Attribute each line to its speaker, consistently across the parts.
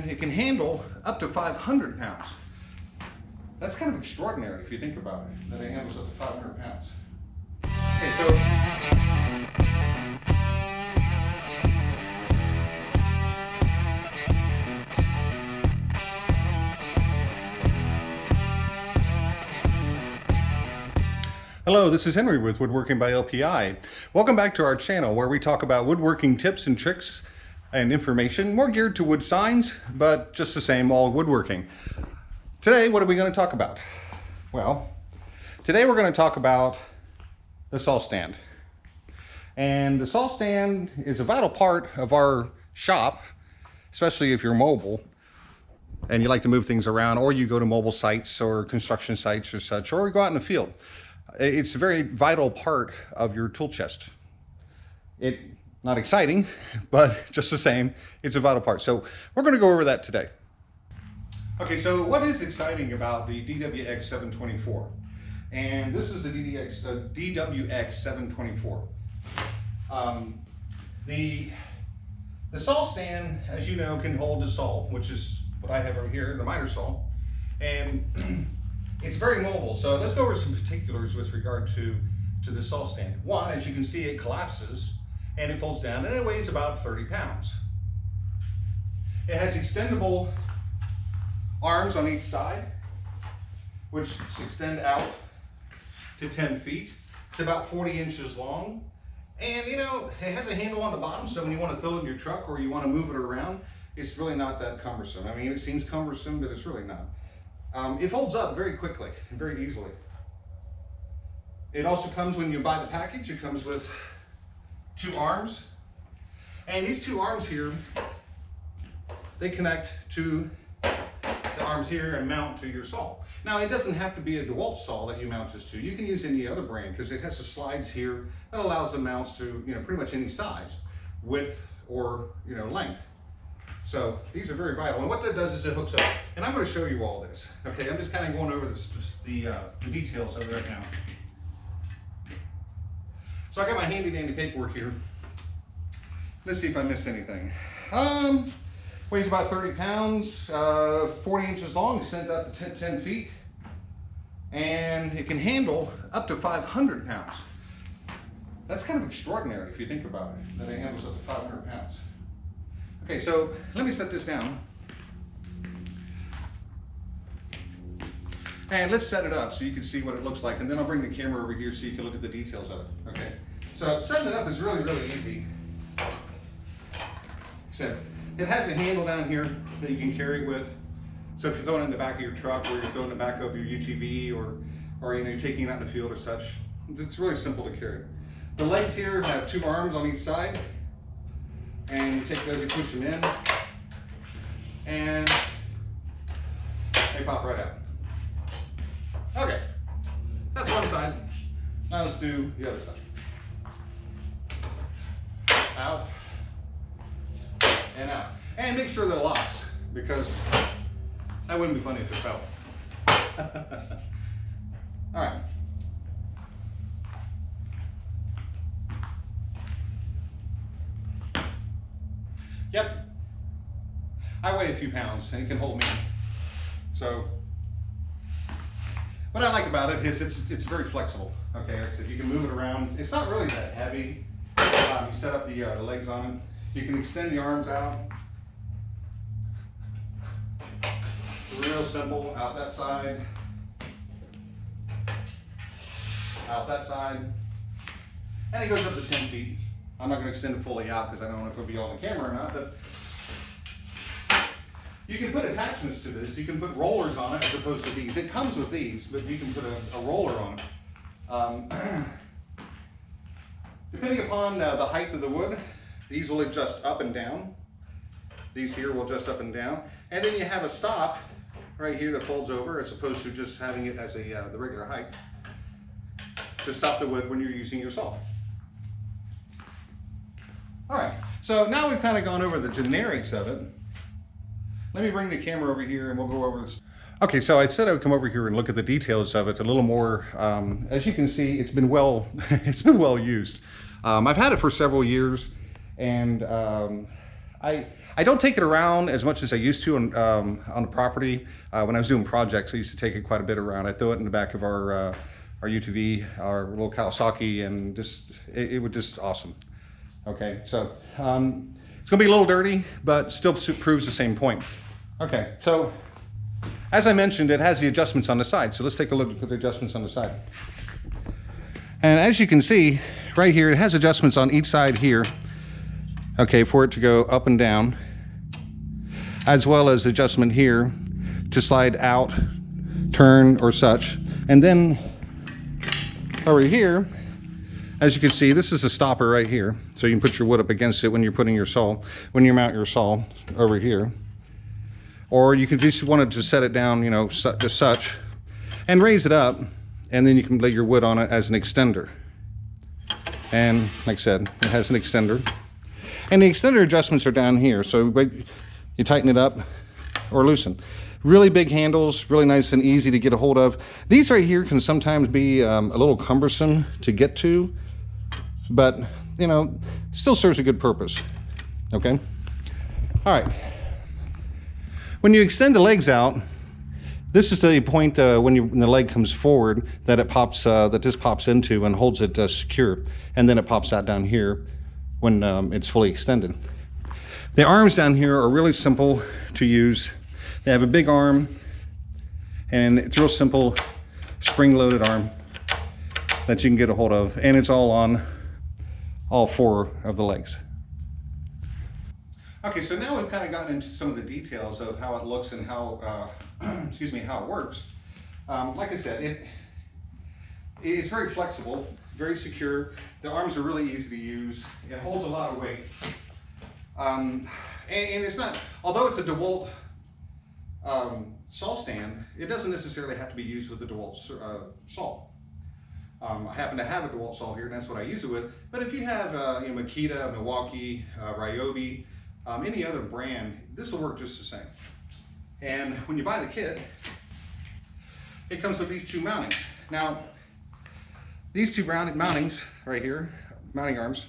Speaker 1: and it can handle up to 500 pounds. That's kind of extraordinary if you think about it, that it handles up to 500 pounds. Okay, so hello, this is Henry with Woodworking by LPI. Welcome back to our channel where we talk about woodworking tips and tricks and information more geared to wood signs, but just the same, all woodworking. Today, what are we going to talk about? Well, today we're going to talk about the saw stand. And the saw stand is a vital part of our shop, especially if you're mobile and you like to move things around, or you go to mobile sites or construction sites or such, or you go out in the field. It's a very vital part of your tool chest. Not exciting, but just the same, it's a vital part. So we're going to go over that today. Okay, so what is exciting about the DWX 724? And this is the DWX 724. The saw stand, as you know, can hold a saw, which is what I have over here, the miter saw. And it's very mobile. So let's go over some particulars with regard to the saw stand. One, as you can see, it collapses and it folds down and it weighs about 30 pounds. It has extendable arms on each side, which extend out to 10 feet. It's about 40 inches long. And you know, it has a handle on the bottom, so when you want to throw it in your truck or you want to move it around, it's really not that cumbersome. I mean, it seems cumbersome, but it's really not. It folds up very quickly and very easily. It also comes, when you buy the package, it comes with 2 arms. And these 2 arms here, they connect to the arms here and mount to your saw. Now, it doesn't have to be a DeWalt saw that you mount this to. You can use any other brand because it has the slides here that allows the mounts to, pretty much any size, width or, length. So these are very vital. And what that does is it hooks up. And I'm going to show you all this. Okay, I'm just kind of going over the details of it right now. So I got my handy dandy paperwork here. Let's see if I missed anything. Weighs about 30 pounds, 40 inches long, extends out to 10 feet. And it can handle up to 500 pounds. That's kind of extraordinary if you think about it, that it handles up to 500 pounds. Okay, so let me set this down. And let's set it up so you can see what it looks like. And then I'll bring the camera over here so you can look at the details of it, okay? So setting it up is really, really easy. Except it has a handle down here that you can carry with. So if you're throwing it in the back of your truck, or you're throwing it in the back of your UTV, or you're taking it out in the field or such, it's really simple to carry. The legs here have 2 arms on each side. And you take those, you push them in, and they pop right out. Okay, that's one side. Now let's do the other side. Out, and out. And make sure that it locks, because that wouldn't be funny if it fell. All right. Yep, I weigh a few pounds and it can hold me. So what I like about it is it's very flexible. Okay, like I said, you can move it around. It's not really that heavy. You set up the legs on it. You can extend the arms out. Real simple, out that side, out that side, and it goes up to 10 feet. I'm not going to extend it fully out because I don't know if it'll be on the camera or not, but you can put attachments to this. You can put rollers on it as opposed to these. It comes with these, but you can put a roller on it. Depending upon the height of the wood, these will adjust up and down. These here will adjust up and down. And then you have a stop right here that folds over as opposed to just having it as the regular height to stop the wood when you're using your saw. All right, so now we've kind of gone over the generics of it. Let me bring the camera over here and we'll go over this. Okay, so I said I would come over here and look at the details of it a little more. As you can see, it's been well used. I've had it for several years, and I I don't take it around as much as I used to on the property. When I was doing projects, I used to take it quite a bit around. I throw it in the back of our UTV, our little Kawasaki, and just it was just awesome. Okay, so it's gonna be a little dirty, but still proves the same point. Okay, so as I mentioned, it has the adjustments on the side. So let's take a look at the adjustments on the side. And as you can see right here, it has adjustments on each side here, okay, for it to go up and down, as well as adjustment here to slide out, turn, or such. And then over here, as you can see, this is a stopper right here. So you can put your wood up against it when you're putting your saw, when you mount your saw over here. Or you can just wanted to set it down, you know, just such, and raise it up, and then you can lay your wood on it as an extender. And like I said, it has an extender. And the extender adjustments are down here. So you tighten it up or loosen. Really big handles, really nice and easy to get a hold of. These right here can sometimes be a little cumbersome to get to, but you know, still serves a good purpose. Okay. All right. When you extend the legs out, this is the point when the leg comes forward that it pops, that this pops into and holds it secure, and then it pops out down here when it's fully extended. The arms down here are really simple to use. They have a big arm, and it's a real simple spring-loaded arm that you can get a hold of, and it's all on all 4 of the legs. Okay, so now we've kind of gotten into some of the details of how it looks and how, excuse me, how it works. Like I said, it's very flexible, very secure. The arms are really easy to use. It holds a lot of weight. And it's not, although it's a DeWalt saw stand, it doesn't necessarily have to be used with the DeWalt saw. I happen to have a DeWalt saw here, and that's what I use it with. But if you have you know, Makita, Milwaukee, Ryobi, any other brand, this will work just the same. And when you buy the kit, it comes with these 2 mountings. Now, these 2 mountings right here, mounting arms,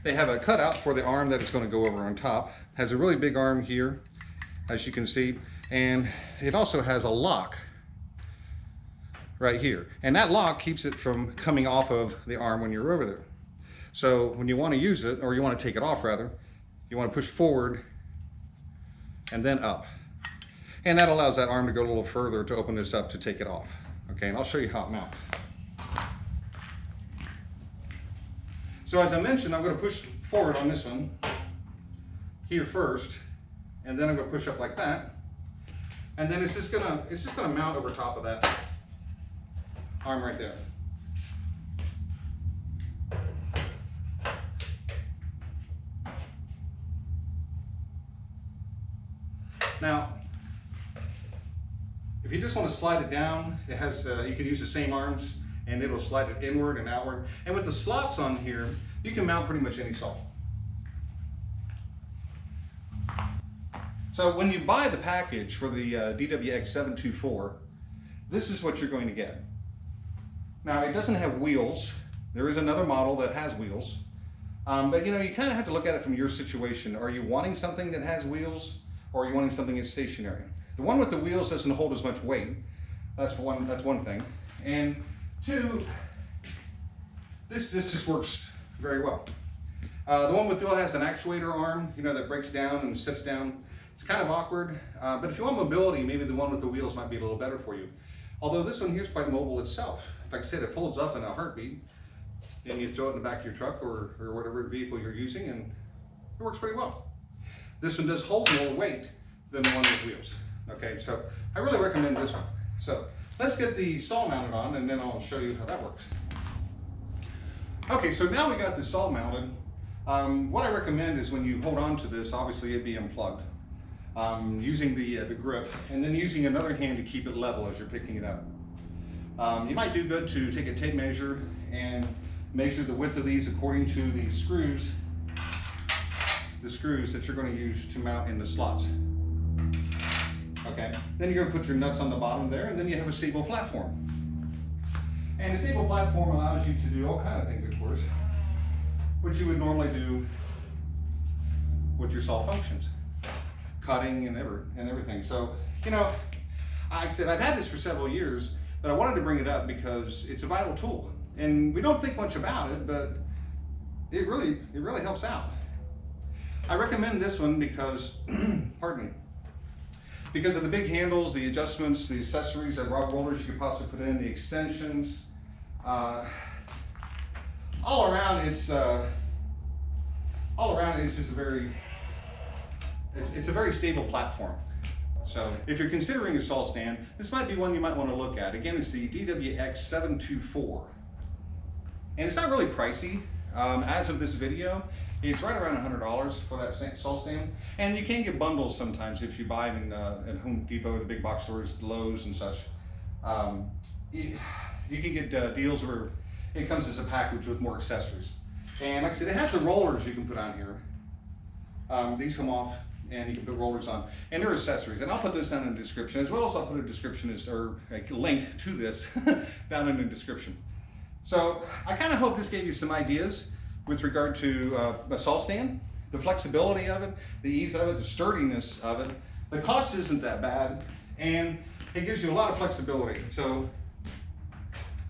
Speaker 1: they have a cutout for the arm that it's going to go over on top. It has a really big arm here, as you can see, and it also has a lock right here. And that lock keeps it from coming off of the arm when you're over there. So when you want to use it, or you want to take it off rather, you want to push forward and then up. And that allows that arm to go a little further to open this up to take it off. Okay, and I'll show you how it mounts. So as I mentioned, I'm going to push forward on this one here first, and then I'm going to push up like that. And then it's just going to mount over top of that arm right there. Now, if you just want to slide it down, it has, you can use the same arms and it'll slide it inward and outward. And with the slots on here, you can mount pretty much any saw. So when you buy the package for the DWX724, this is what you're going to get. Now, it doesn't have wheels. There is another model that has wheels. But you know, you kind of have to look at it from your situation. Are you wanting something that has wheels, or are you wanting something that's stationary? The one with the wheels doesn't hold as much weight. That's one thing. And 2, this just works very well. The one with wheel has an actuator arm, you know, that breaks down and sits down. It's kind of awkward, but if you want mobility, maybe the one with the wheels might be a little better for you. Although this one here is quite mobile itself. Like I said, it folds up in a heartbeat, and you throw it in the back of your truck or whatever vehicle you're using, and it works pretty well. This one does hold more weight than the one with wheels. Okay, so I really recommend this one. So let's get the saw mounted on, and then I'll show you how that works. Okay, so now we got the saw mounted. What I recommend is when you hold on to this, obviously it'd be unplugged. Using the grip, and then using another hand to keep it level as you're picking it up. You might do good to take a tape measure and measure the width of these according to the screws that you're going to use to mount in the slots. Okay, then you're going to put your nuts on the bottom there, and then you have a stable platform. And a stable platform allows you to do all kinds of things, of course. what you would normally do with your saw functions, cutting and everything. So, you know, like I said, I've had this for several years, but I wanted to bring it up because it's a vital tool. And we don't think much about it, but it really helps out. I recommend this one because, pardon me, because of the big handles, the adjustments, the accessories, the rod rollers you could possibly put in, the extensions. All around, it's just it's a very stable platform. So if you're considering a saw stand, this might be one you might want to look at. Again, it's the DWX724. And it's not really pricey. As of this video, it's right around $100 for that saw stand. And you can get bundles sometimes if you buy them at Home Depot, the big box stores, Lowe's and such. You can get deals where it comes as a package with more accessories. And like I said, it has the rollers you can put on here. These come off and you can put rollers on. And they're accessories. And I'll put those down in the description, as well as I'll put a description or a link to this down in the description. So I kind of hope this gave you some ideas with regard to a saw stand, the flexibility of it, the ease of it, the sturdiness of it. The cost isn't that bad, and it gives you a lot of flexibility. So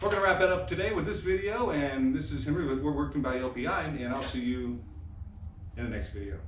Speaker 1: we're going to wrap it up today with this video, and this is Henry with Woodworking by LPI, and I'll see you in the next video.